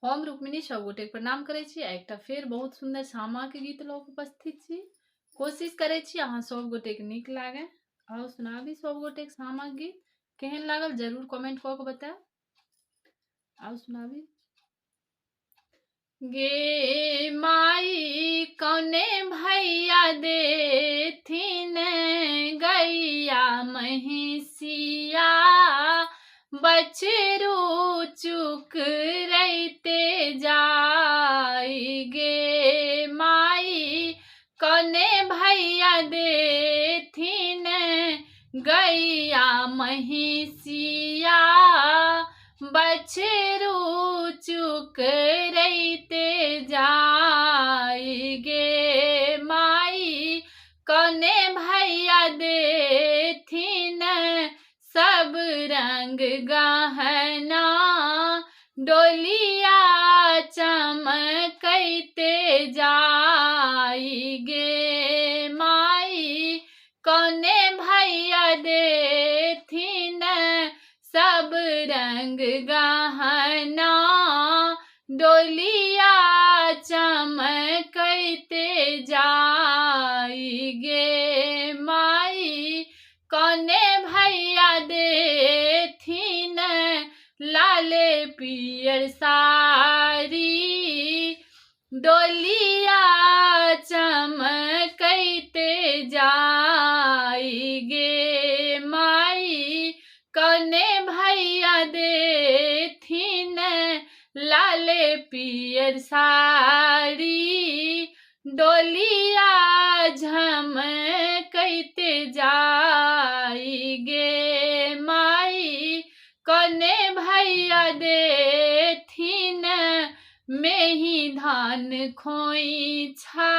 हम रुक्मिणी सब गोटे प्रणाम करे छी। एकटा फेर बहुत सुंदर सामा के गीत लऽ कऽ उपस्थित छी। कोशिश करे छी अहाँ सब गोटे के नीक लागे। आओ सुनाबी सब गोटे के सामा के गीत केहन लागल जरूर कमेंट कऽ के बताएब। आओ सुनाबी। गे माई कौने भैया देथिन गैया महिसिया, बछरू चुक रैते जाई। गे माई कौने भैया देथिन गैया महिसिया, बछरू चुक रैते जाई। गे माई कौने भैया देथिन सब रंग गहना, डोलिया चमकैते जाई। गे माई कौने भैया देथिन सब रंग गहना, डोलिया चमकैते जाई। गे माई कौने भैया देथिन लाले पियर सारी, डोलिया चमकैते जाई। गे माई कौने भैया देथिन लाले पियर साड़ी, डोलिया झमकैते जाई। गे माई कौने भैया देथिन मेही धान खोइछा,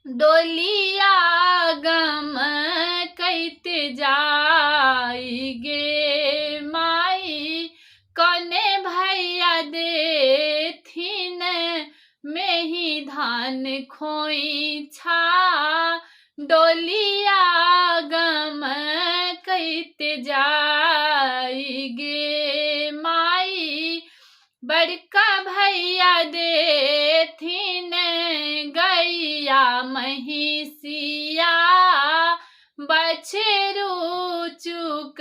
डोलिया गमकैते जाई। गे माई कौने भैया देथिन मेही धान खोइछा, डोलिया गमकैते जाई। गे माई बड़का भैया देथिन गैया महिसिया, बछरू चुक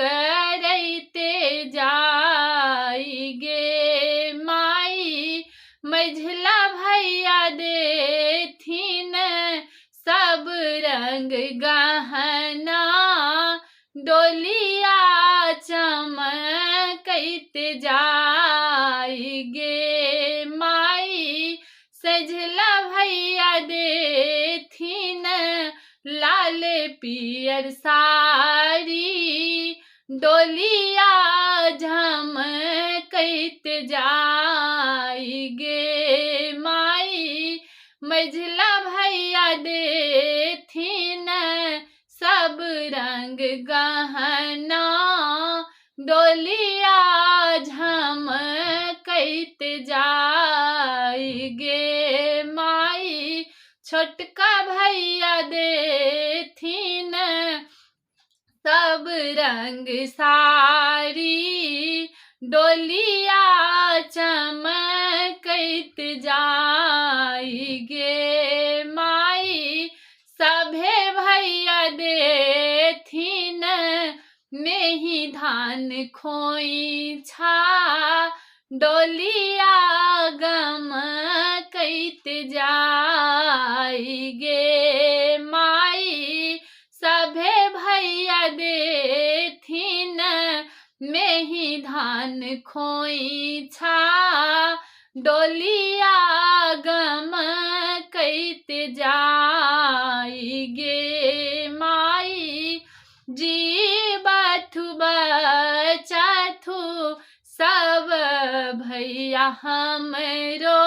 रैते जाई। गे माई मझला भैया देथिन सब रंग गहना, डोलिया चमकैते जाई। गे माई सझला भैया देथिन लाले पियर साड़ी, डोलिया झमकैते जाई। गे माई मझला भैया देथिन सब रंग गहना, डोलिया झमकैते जाई। गे माई छोटका भैया देथिन सब रंग साड़ी, डोलिया चमकैते जाई। गे माई सभे भैया देथिन मेही धान खोइछा, डोलिया गमकैते जाई। गे माई सभे भैया देथिन मेही धान खोइछा, डोलिया गमकैते जाई। गे माई जीवथु बचथु सब भैया हमरो,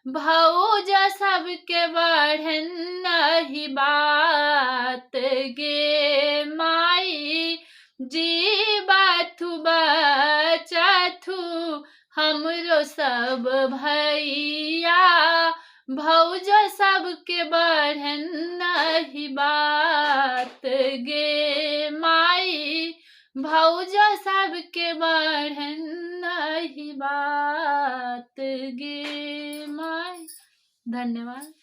भौज सबके बढ़न नहीं बात। गे माई जीवथु बचथु हमरो सब भैया, भौज सबके बढ़न नहीं बात। गे माई भौजा सबके बढ़न ही बात गे माय। धन्यवाद।